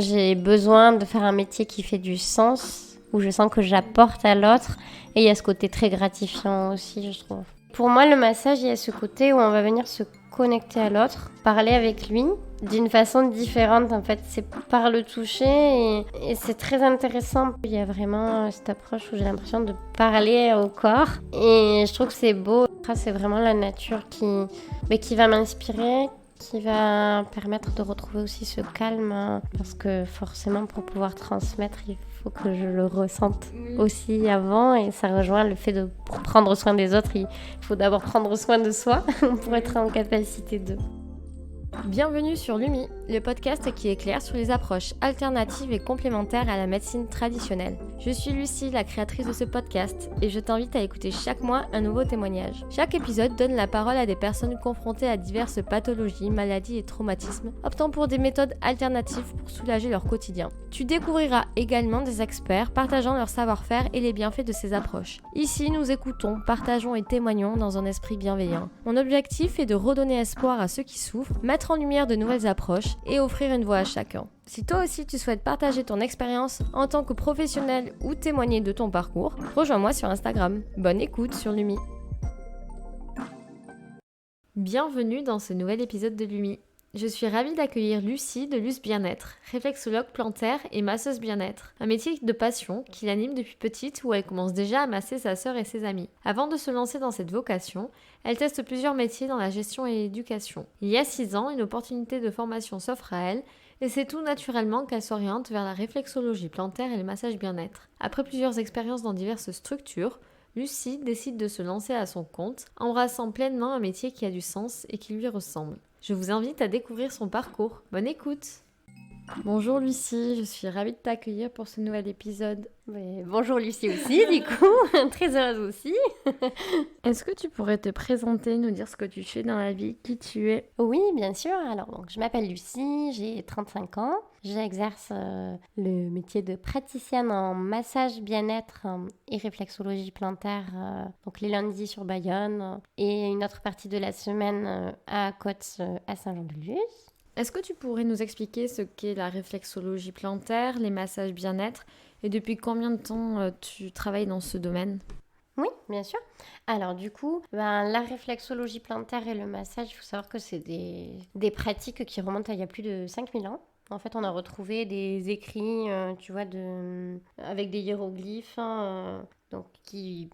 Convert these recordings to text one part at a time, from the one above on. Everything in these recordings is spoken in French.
J'ai besoin de faire un métier qui fait du sens, où je sens que j'apporte à l'autre. Et il y a ce côté très gratifiant aussi, je trouve. Pour moi, le massage, il y a ce côté où on va venir se connecter à l'autre, parler avec lui d'une façon différente. En fait, c'est par le toucher et c'est très intéressant. Il y a vraiment cette approche où j'ai l'impression de parler au corps et je trouve que c'est beau. C'est vraiment la nature qui va m'inspirer, qui va permettre de retrouver aussi ce calme, parce que forcément pour pouvoir transmettre, il faut que je le ressente aussi avant, et ça rejoint le fait de pour prendre soin des autres, il faut d'abord prendre soin de soi pour être en capacité de... Bienvenue sur Lumi, le podcast qui éclaire sur les approches alternatives et complémentaires à la médecine traditionnelle. Je suis Lucie, la créatrice de ce podcast, et je t'invite à écouter chaque mois un nouveau témoignage. Chaque épisode donne la parole à des personnes confrontées à diverses pathologies, maladies et traumatismes, optant pour des méthodes alternatives pour soulager leur quotidien. Tu découvriras également des experts partageant leur savoir-faire et les bienfaits de ces approches. Ici, nous écoutons, partageons et témoignons dans un esprit bienveillant. Mon objectif est de redonner espoir à ceux qui souffrent, mettre en lumière de nouvelles approches et offrir une voix à chacun. Si toi aussi tu souhaites partager ton expérience en tant que professionnel ou témoigner de ton parcours, rejoins-moi sur Instagram. Bonne écoute sur Lumi. Bienvenue dans ce nouvel épisode de Lumi. Je suis ravie d'accueillir Lucie de Luce Bien-être, réflexologue plantaire et masseuse bien-être, un métier de passion qui l'anime depuis petite, où elle commence déjà à masser sa sœur et ses amis. Avant de se lancer dans cette vocation, elle teste plusieurs métiers dans la gestion et l'éducation. Il y a 6 ans, une opportunité de formation s'offre à elle, et c'est tout naturellement qu'elle s'oriente vers la réflexologie plantaire et le massage bien-être. Après plusieurs expériences dans diverses structures, Lucie décide de se lancer à son compte, embrassant pleinement un métier qui a du sens et qui lui ressemble. Je vous invite à découvrir son parcours. Bonne écoute! Bonjour Lucie, je suis ravie de t'accueillir pour ce nouvel épisode. Mais bonjour Lucie aussi, du coup, très heureuse aussi. Est-ce que tu pourrais te présenter, nous dire ce que tu fais dans la vie, qui tu es? Oui, bien sûr. Alors, donc, je m'appelle Lucie, j'ai 35 ans. J'exerce le métier de praticienne en massage bien-être et réflexologie plantaire, donc les lundis sur Bayonne et une autre partie de la semaine à Côte à Saint-Jean-de-Luz. Est-ce que tu pourrais nous expliquer ce qu'est la réflexologie plantaire, les massages bien-être et depuis combien de temps tu travailles dans ce domaine? Oui, bien sûr. Alors du coup, la réflexologie plantaire et le massage, il faut savoir que c'est des pratiques qui remontent à il y a plus de 5000 ans. En fait, on a retrouvé des écrits, tu vois, avec des hiéroglyphes, donc qui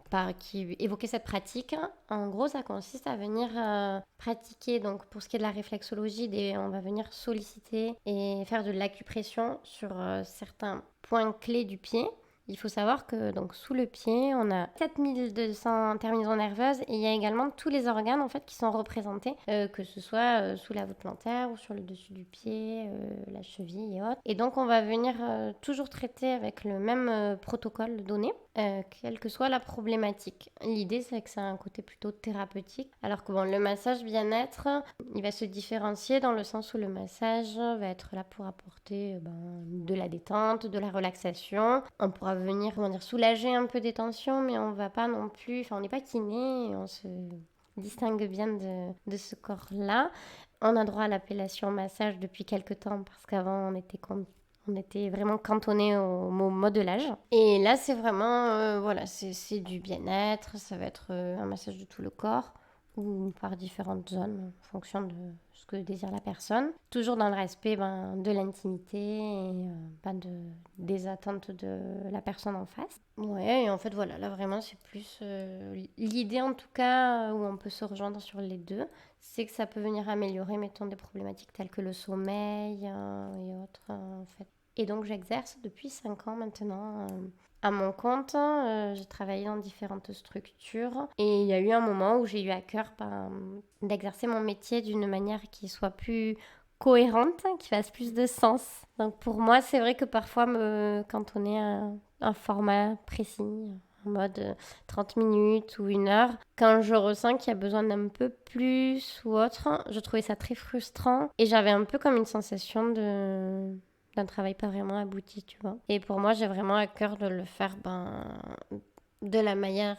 évoquaient cette pratique. En gros, ça consiste à venir pratiquer, donc pour ce qui est de la réflexologie, on va venir solliciter et faire de l'acupression sur certains points clés du pied. Il faut savoir que donc, sous le pied, on a 7200 terminaisons nerveuses et il y a également tous les organes en fait, qui sont représentés, que ce soit sous la voûte plantaire ou sur le dessus du pied, la cheville et autres. Et donc on va venir toujours traiter avec le même protocole donné, quelle que soit la problématique. L'idée c'est que ça a un côté plutôt thérapeutique, alors que le massage bien-être, il va se différencier dans le sens où le massage va être là pour apporter de la détente, de la relaxation. On pourra venir soulager un peu des tensions, mais on va pas non plus, on n'est pas kiné, on se distingue bien de ce corps-là. On a droit à l'appellation massage depuis quelques temps, parce qu'avant on était vraiment cantonné au mot modelage. Et là, c'est vraiment, c'est du bien-être, ça va être un massage de tout le corps, ou par différentes zones, en fonction de ce que désire la personne. Toujours dans le respect de l'intimité et des attentes de la personne en face. Ouais, et en fait, voilà, là vraiment, c'est plus l'idée, en tout cas, où on peut se rejoindre sur les deux, c'est que ça peut venir améliorer, mettons, des problématiques telles que le sommeil et autres, en fait. Et donc, j'exerce depuis 5 ans maintenant à mon compte. J'ai travaillé dans différentes structures et il y a eu un moment où j'ai eu à cœur d'exercer mon métier d'une manière qui soit plus cohérente, qui fasse plus de sens. Donc pour moi, c'est vrai que parfois me cantonner à un format précis, en mode 30 minutes ou 1 heure, quand je ressens qu'il y a besoin d'un peu plus ou autre, je trouvais ça très frustrant et j'avais un peu comme une sensation d'un travail pas vraiment abouti, tu vois. Et pour moi, j'ai vraiment à cœur de le faire de la manière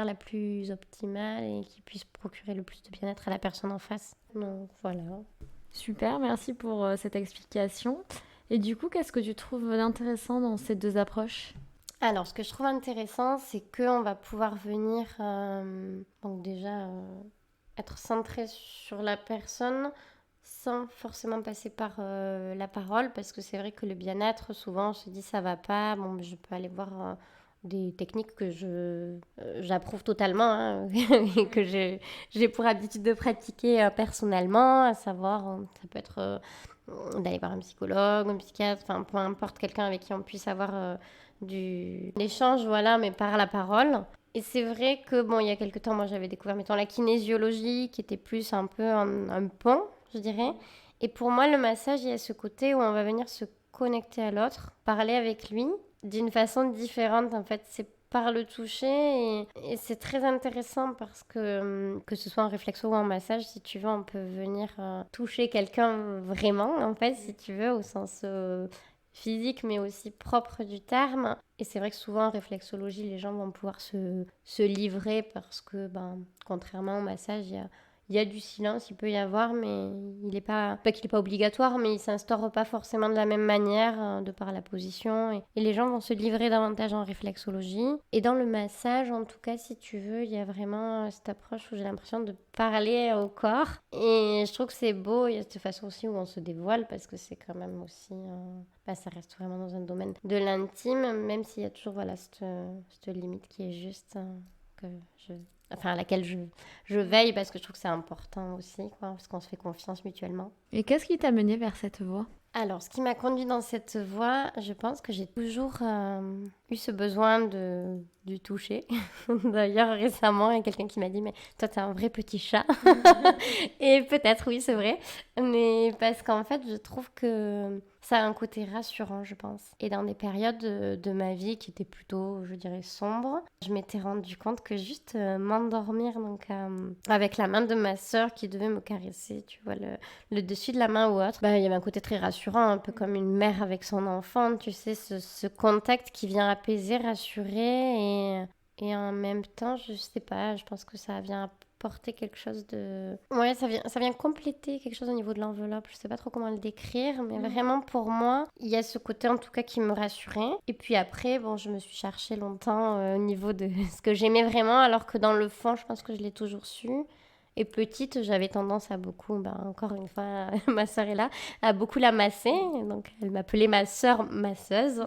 la plus optimale et qui puisse procurer le plus de bien-être à la personne en face. Donc voilà. Super, merci pour cette explication. Et du coup, qu'est-ce que tu trouves intéressant dans ces deux approches? Alors, ce que je trouve intéressant, c'est qu'on va pouvoir venir, donc déjà, être centré sur la personne sans forcément passer par la parole, parce que c'est vrai que le bien-être, souvent, on se dit ça va pas, bon, je peux aller voir des techniques que j'approuve totalement, hein, et que j'ai pour habitude de pratiquer personnellement, à savoir, ça peut être d'aller voir un psychologue, un psychiatre, enfin peu importe, quelqu'un avec qui on puisse avoir du l'échange, voilà, mais par la parole. Et c'est vrai que, bon, il y a quelques temps, moi, j'avais découvert, mettons, la kinésiologie, qui était plus un peu un pont, je dirais. Et pour moi, le massage, il y a ce côté où on va venir se connecter à l'autre, parler avec lui, d'une façon différente, en fait. C'est par le toucher et c'est très intéressant parce que ce soit en réflexo ou en massage, si tu veux, on peut venir toucher quelqu'un vraiment, en fait, si tu veux, au sens physique mais aussi propre du terme. Et c'est vrai que souvent en réflexologie, les gens vont pouvoir se livrer parce que, contrairement au massage, il y a du silence, il peut y avoir, mais il est pas qu'il n'est pas obligatoire, mais il s'instaure pas forcément de la même manière, de par la position. Et les gens vont se livrer davantage en réflexologie. Et dans le massage, en tout cas, si tu veux, il y a vraiment cette approche où j'ai l'impression de parler au corps. Et je trouve que c'est beau, il y a cette façon aussi où on se dévoile, parce que c'est quand même aussi... ça reste vraiment dans un domaine de l'intime, même s'il y a toujours voilà, cette limite qui est juste que à laquelle je veille parce que je trouve que c'est important aussi, quoi, parce qu'on se fait confiance mutuellement. Et qu'est-ce qui t'a mené vers cette voie? Alors, ce qui m'a conduit dans cette voie, je pense que j'ai toujours eu ce besoin du toucher. D'ailleurs, récemment, il y a quelqu'un qui m'a dit « Mais toi, t'es un vrai petit chat !» Et peut-être, oui, c'est vrai. Mais parce qu'en fait, je trouve que ça a un côté rassurant, je pense. Et dans des périodes de ma vie qui étaient plutôt, je dirais, sombres, je m'étais rendu compte que juste m'endormir donc, avec la main de ma sœur qui devait me caresser, tu vois, le dessus de la main ou autre, il y avait un côté très rassurant, un peu comme une mère avec son enfant, tu sais, ce contact qui vient apaiser, rassurer et en même temps, je sais pas, je pense que ça vient apporter quelque chose de... Ouais, ça vient compléter quelque chose au niveau de l'enveloppe, je sais pas trop comment le décrire, mais vraiment pour moi, il y a ce côté en tout cas qui me rassurait. Et puis après, bon, je me suis cherchée longtemps au niveau de ce que j'aimais vraiment, alors que dans le fond, je pense que je l'ai toujours su. Et petite, j'avais tendance à beaucoup, encore une fois, ma sœur est là, à beaucoup la masser. Donc, elle m'appelait ma sœur masseuse.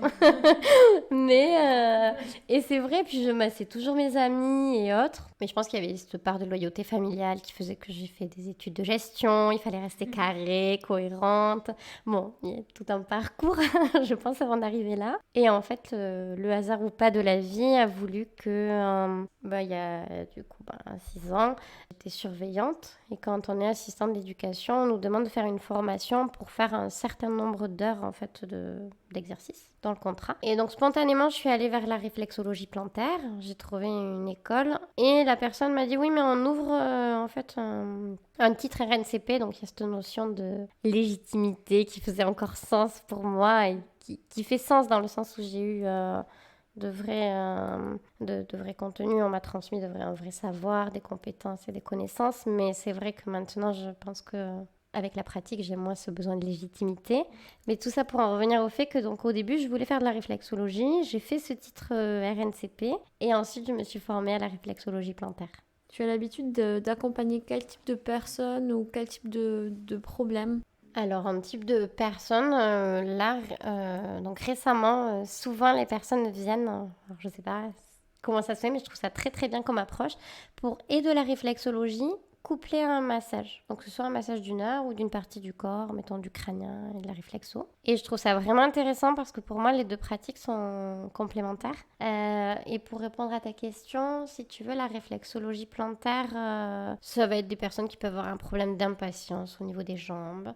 Et c'est vrai, puis je massais toujours mes amis et autres. Mais je pense qu'il y avait cette part de loyauté familiale qui faisait que j'ai fait des études de gestion. Il fallait rester carrée, cohérente. Bon, il y a tout un parcours, je pense, avant d'arriver là. Et en fait, le hasard ou pas de la vie a voulu que, il y a du coup 6 ans, j'étais surveillante et quand on est assistante d'éducation, on nous demande de faire une formation pour faire un certain nombre d'heures en fait d'exercice dans le contrat. Et donc spontanément, je suis allée vers la réflexologie plantaire. J'ai trouvé une école et la personne m'a dit oui, mais on ouvre en fait un titre RNCP, donc il y a cette notion de légitimité qui faisait encore sens pour moi et qui fait sens dans le sens où j'ai eu de vrais contenus. On m'a transmis un vrai savoir, des compétences et des connaissances. Mais c'est vrai que maintenant, je pense que avec la pratique, j'ai moins ce besoin de légitimité. Mais tout ça pour en revenir au fait que donc au début, je voulais faire de la réflexologie. J'ai fait ce titre RNCP et ensuite, je me suis formée à la réflexologie plantaire. Tu as l'habitude d'accompagner quel type de personnes ou quel type de problème? Alors, un type de personne, donc récemment, souvent les personnes viennent, alors je ne sais pas comment ça se fait, mais je trouve ça très très bien comme approche pour et de la réflexologie couplé à un massage. Donc, que ce soit un massage d'une heure ou d'une partie du corps, mettons du crânien et de la réflexo. Et je trouve ça vraiment intéressant parce que pour moi, les deux pratiques sont complémentaires. Et pour répondre à ta question, si tu veux, la réflexologie plantaire, ça va être des personnes qui peuvent avoir un problème d'impatience au niveau des jambes,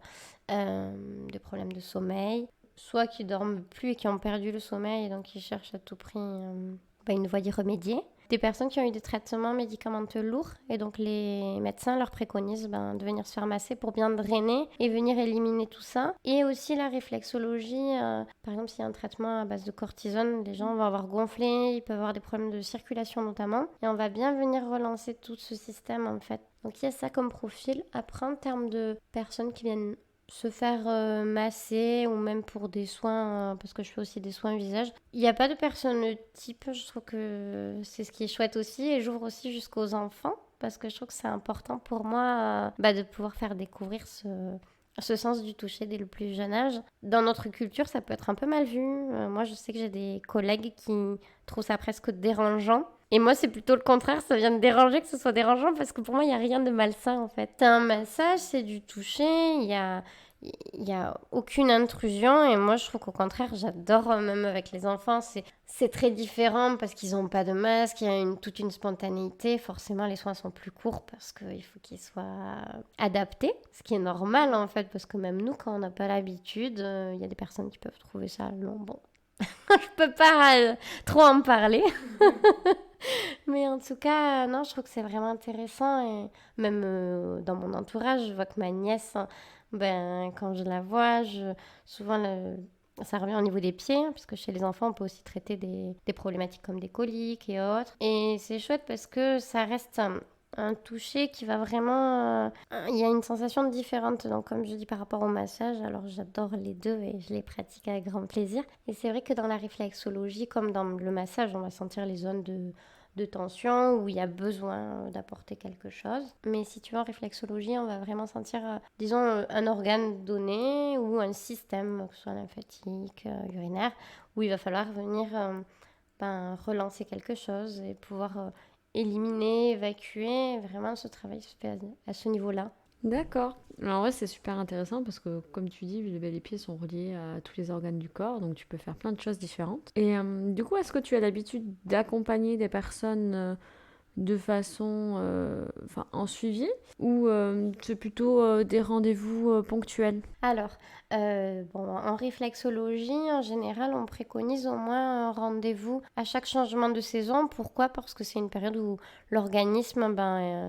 des problèmes de sommeil, soit qui dorment plus et qui ont perdu le sommeil et donc qui cherchent à tout prix une voie d'y remédier. Des personnes qui ont eu des traitements médicamenteux lourds et donc les médecins leur préconisent de venir se faire masser pour bien drainer et venir éliminer tout ça. Et aussi la réflexologie, par exemple s'il y a un traitement à base de cortisone, les gens vont avoir gonflé, ils peuvent avoir des problèmes de circulation notamment et on va bien venir relancer tout ce système en fait. Donc il y a ça comme profil. Après en termes de personnes qui viennent se faire masser ou même pour des soins, parce que je fais aussi des soins visage. Il n'y a pas de personne type, je trouve que c'est ce qui est chouette aussi et j'ouvre aussi jusqu'aux enfants parce que je trouve que c'est important pour moi de pouvoir faire découvrir ce sens du toucher dès le plus jeune âge. Dans notre culture, ça peut être un peu mal vu. Moi, je sais que j'ai des collègues qui trouvent ça presque dérangeant. Et moi, c'est plutôt le contraire, ça vient de déranger que ce soit dérangeant parce que pour moi, il n'y a rien de malsain en fait. C'est un massage, c'est du toucher, il y a aucune intrusion et moi je trouve qu'au contraire j'adore même avec les enfants c'est très différent parce qu'ils n'ont pas de masque, il y a toute une spontanéité, forcément les soins sont plus courts parce qu'il faut qu'ils soient adaptés, ce qui est normal en fait parce que même nous quand on n'a pas l'habitude, il y a des personnes qui peuvent trouver ça long, bon je peux pas trop en parler mais en tout cas non je trouve que c'est vraiment intéressant et même dans mon entourage je vois que ma nièce quand je la vois, souvent ça revient au niveau des pieds, hein, parce que chez les enfants, on peut aussi traiter des problématiques comme des coliques et autres. Et c'est chouette parce que ça reste un toucher qui va vraiment... il y a une sensation différente, donc comme je dis par rapport au massage, alors j'adore les deux et je les pratique avec grand plaisir. Et c'est vrai que dans la réflexologie, comme dans le massage, on va sentir les zones de tension où il y a besoin d'apporter quelque chose. Mais si tu veux en réflexologie, on va vraiment sentir, disons, un organe donné ou un système, que ce soit lymphatique, urinaire, où il va falloir venir relancer quelque chose et pouvoir éliminer, évacuer. Vraiment, ce travail se fait à ce niveau-là. D'accord. Alors en vrai, c'est super intéressant parce que, comme tu dis, les pieds sont reliés à tous les organes du corps, donc tu peux faire plein de choses différentes. Et du coup, est-ce que tu as l'habitude d'accompagner des personnes de façon en suivi ou c'est plutôt des rendez-vous ponctuels? Alors, en réflexologie, en général, on préconise au moins un rendez-vous à chaque changement de saison. Pourquoi? Parce que c'est une période où l'organisme,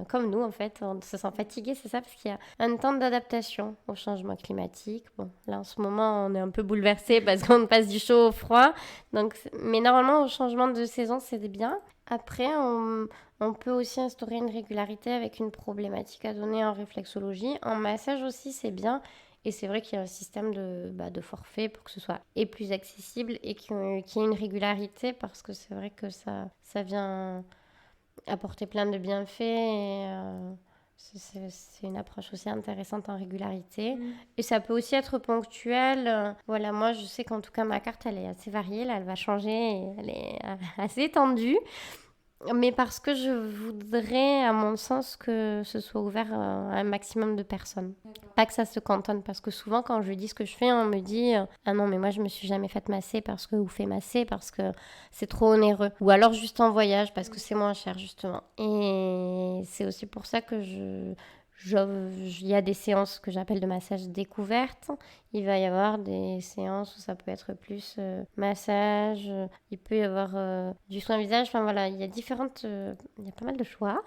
comme nous en fait, on se sent fatigué, c'est ça, parce qu'il y a un temps d'adaptation au changement climatique. Bon, là en ce moment, on est un peu bouleversé parce qu'on passe du chaud au froid. Donc, mais normalement, au changement de saison, c'est bien. Après, on peut aussi instaurer une régularité avec une problématique à donner en réflexologie. En massage aussi, c'est bien. Et c'est vrai qu'il y a un système de forfait pour que ce soit et plus accessible et qu'il y ait une régularité parce que c'est vrai que ça vient apporter plein de bienfaits et c'est une approche aussi intéressante en régularité. Et ça peut aussi être ponctuel. Voilà, moi je sais qu'en tout cas ma carte elle est assez variée, là elle va changer et elle est assez étendue. Mais parce que je voudrais, à mon sens, que ce soit ouvert à un maximum de personnes. Pas que ça se cantonne, parce que souvent, quand je dis ce que je fais, on me dit ah non, mais moi, je me suis jamais fait masser ou fait masser parce que c'est trop onéreux. Ou alors juste en voyage, parce que c'est moins cher, justement. Et c'est aussi pour ça que il y a des séances que j'appelle de massage découverte. Il va y avoir des séances où ça peut être plus massage. Il peut y avoir du soin visage. Enfin voilà, il y a il y a pas mal de choix.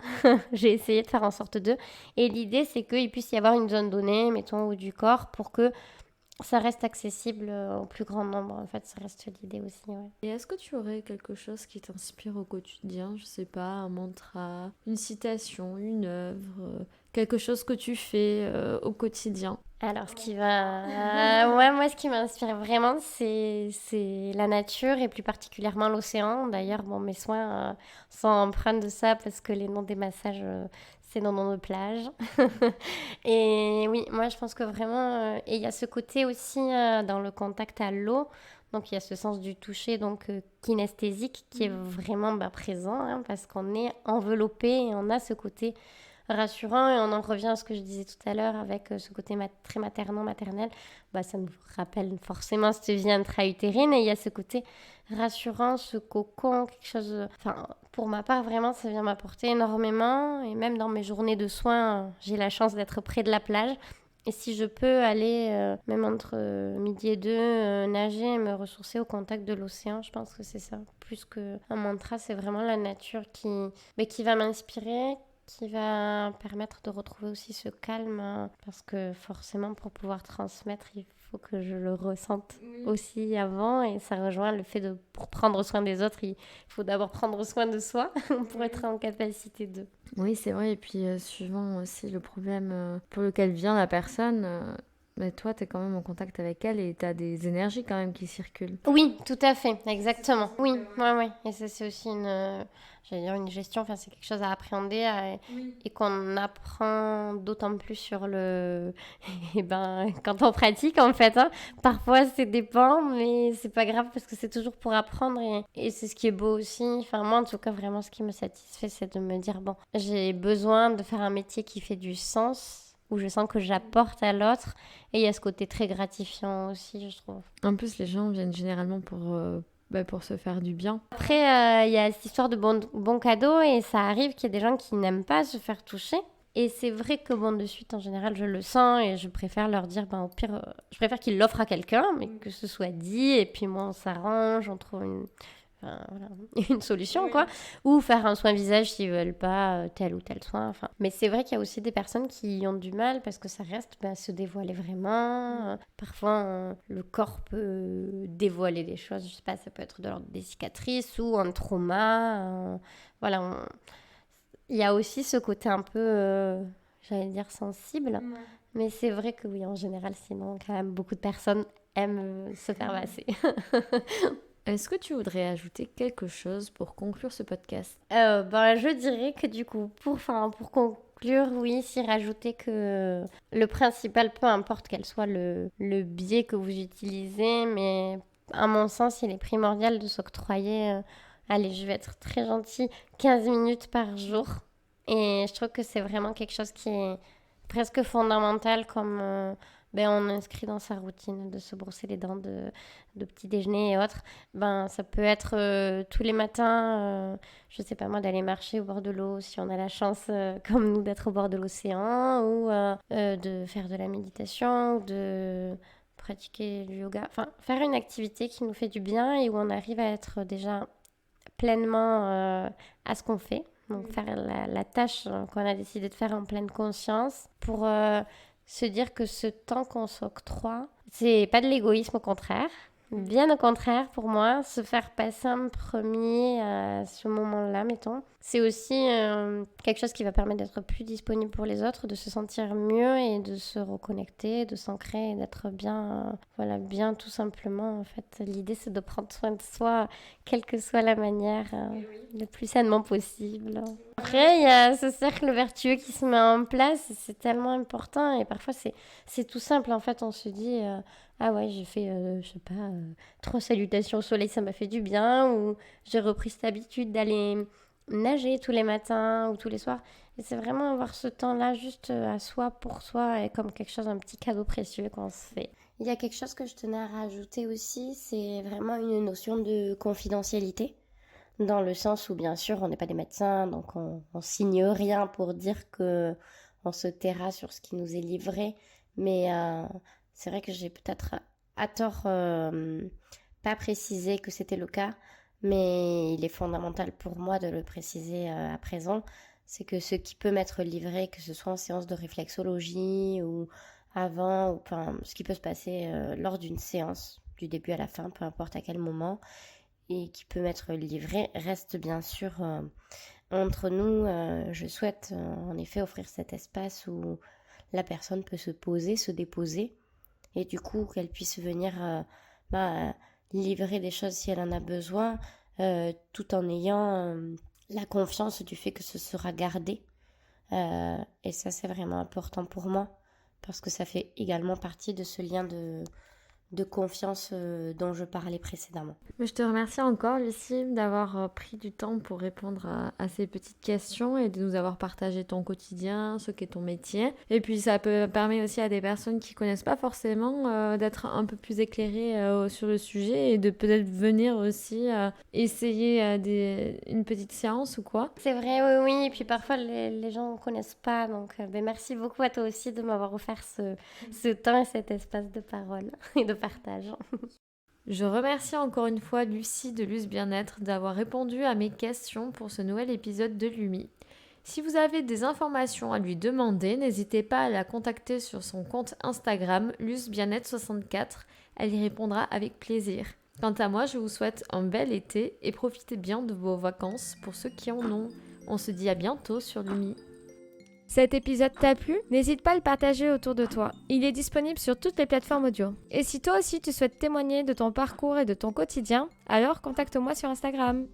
J'ai essayé de faire en sorte d'eux. Et l'idée, c'est qu'il puisse y avoir une zone donnée, mettons, au haut du corps pour que ça reste accessible au plus grand nombre. En fait, ça reste l'idée aussi. Ouais. Et est-ce que tu aurais quelque chose qui t'inspire au quotidien? Je sais pas, un mantra, une citation, une œuvre, quelque chose que tu fais au quotidien? Alors, moi, ce qui m'inspire vraiment, c'est la nature et plus particulièrement l'océan. D'ailleurs, mes soins sont empreints de ça parce que les noms des massages, c'est nos noms de plage. Et oui, moi, je pense que vraiment... et il y a ce côté aussi dans le contact à l'eau. Donc, il y a ce sens du toucher, donc kinesthésique, qui est vraiment présent hein, parce qu'on est enveloppé et on a ce côté rassurant et on en revient à ce que je disais tout à l'heure avec ce côté très maternel, ça nous rappelle forcément cette vie intra-utérine et il y a ce côté rassurant, ce cocon, quelque chose... Enfin, pour ma part, vraiment, ça vient m'apporter énormément et même dans mes journées de soins, j'ai la chance d'être près de la plage. Et si je peux aller, même entre midi et deux, nager et me ressourcer au contact de l'océan, je pense que c'est ça. Plus qu'un mantra, c'est vraiment la nature qui va m'inspirer, qui va permettre de retrouver aussi ce calme parce que forcément pour pouvoir transmettre il faut que je le ressente aussi avant et ça rejoint le fait pour prendre soin des autres il faut d'abord prendre soin de soi pour être en capacité de... Oui c'est vrai et puis suivant aussi le problème pour lequel vient la personne Mais toi, t'es quand même en contact avec elle et t'as des énergies quand même qui circulent. Oui, tout à fait, exactement. Oui, ouais. Et ça, c'est aussi une gestion, enfin, c'est quelque chose à appréhender et qu'on apprend d'autant plus sur et ben, quand on pratique, en fait. Hein. Parfois, c'est dépend, mais c'est pas grave parce que c'est toujours pour apprendre et c'est ce qui est beau aussi. Enfin, moi, en tout cas, vraiment, ce qui me satisfait, c'est de me dire, bon, j'ai besoin de faire un métier qui fait du sens, où je sens que j'apporte à l'autre. Et il y a ce côté très gratifiant aussi, je trouve. En plus, les gens viennent généralement pour se faire du bien. Après, il y a cette histoire de bon cadeau et ça arrive qu'il y a des gens qui n'aiment pas se faire toucher. Et c'est vrai que de suite, en général, je le sens et je préfère leur dire, au pire, je préfère qu'ils l'offrent à quelqu'un, mais que ce soit dit. Et puis moi, on s'arrange, on trouve une solution, quoi. Ou faire un soin visage s'ils veulent pas tel ou tel soin. Enfin. Mais c'est vrai qu'il y a aussi des personnes qui ont du mal parce que ça reste se dévoiler vraiment. Parfois, le corps peut dévoiler des choses. Je sais pas, ça peut être de l'ordre des cicatrices ou un trauma. Il y a aussi ce côté un peu, j'allais dire, sensible. Mais c'est vrai que oui, en général, sinon, quand même, beaucoup de personnes aiment se faire masser. Est-ce que tu voudrais ajouter quelque chose pour conclure ce podcast ? Je dirais que du coup, pour conclure, oui, s'y rajouter que le principal, peu importe quel soit le biais que vous utilisez, mais à mon sens, il est primordial de s'octroyer, allez, je vais être très gentille, 15 minutes par jour. Et je trouve que c'est vraiment quelque chose qui est presque fondamental comme... on inscrit dans sa routine de se brosser les dents de petit déjeuner et autres. Ça peut être tous les matins, je sais pas moi, d'aller marcher au bord de l'eau si on a la chance, comme nous, d'être au bord de l'océan, ou de faire de la méditation, ou de pratiquer du yoga. Enfin, faire une activité qui nous fait du bien et où on arrive à être déjà pleinement à ce qu'on fait. Donc faire la tâche qu'on a décidé de faire en pleine conscience pour... se dire que ce temps qu'on s'octroie, c'est pas de l'égoïsme, au contraire. Bien au contraire, pour moi, se faire passer un premier à ce moment-là, mettons, c'est aussi quelque chose qui va permettre d'être plus disponible pour les autres, de se sentir mieux et de se reconnecter, de s'ancrer et d'être bien, bien tout simplement. En fait, l'idée, c'est de prendre soin de soi, quelle que soit la manière, le plus sainement possible. Après, il y a ce cercle vertueux qui se met en place, et c'est tellement important. Et parfois, c'est tout simple. En fait, on se dit, ah ouais, j'ai fait, 3 salutations au soleil, ça m'a fait du bien. Ou j'ai repris cette habitude d'aller nager tous les matins ou tous les soirs. Et c'est vraiment avoir ce temps-là juste à soi, pour soi, et comme quelque chose, un petit cadeau précieux qu'on se fait. Il y a quelque chose que je tenais à rajouter aussi, c'est vraiment une notion de confidentialité. Dans le sens où, bien sûr, on n'est pas des médecins, donc on signe rien pour dire que on se taira sur ce qui nous est livré. Mais c'est vrai que j'ai peut-être à tort pas précisé que c'était le cas, mais il est fondamental pour moi de le préciser à présent. C'est que ce qui peut m'être livré, que ce soit en séance de réflexologie ou avant, ou ce qui peut se passer lors d'une séance, du début à la fin, peu importe à quel moment, et qui peut m'être livré, reste bien sûr entre nous. Je souhaite en effet offrir cet espace où la personne peut se poser, se déposer, et du coup qu'elle puisse venir livrer des choses si elle en a besoin, tout en ayant la confiance du fait que ce sera gardé. Et ça, c'est vraiment important pour moi, parce que ça fait également partie de ce lien de confiance dont je parlais précédemment. Je te remercie encore, Lucie, d'avoir pris du temps pour répondre à ces petites questions et de nous avoir partagé ton quotidien, ce qu'est ton métier. Et puis ça permet aussi à des personnes qui connaissent pas forcément d'être un peu plus éclairées sur le sujet et de peut-être venir aussi essayer une petite séance ou quoi. C'est vrai, oui. Et puis parfois les gens ne connaissent pas. Donc merci beaucoup à toi aussi de m'avoir offert ce temps et cet espace de parole et de partage. Je remercie encore une fois Lucie de Luce Bien-être d'avoir répondu à mes questions pour ce nouvel épisode de Lumi. Si vous avez des informations à lui demander, n'hésitez pas à la contacter sur son compte Instagram lucebien-être64. Elle y répondra avec plaisir. Quant à moi, je vous souhaite un bel été et profitez bien de vos vacances pour ceux qui en ont. On se dit à bientôt sur Lumi. Cet épisode t'a plu? N'hésite pas à le partager autour de toi. Il est disponible sur toutes les plateformes audio. Et si toi aussi tu souhaites témoigner de ton parcours et de ton quotidien, alors contacte-moi sur Instagram.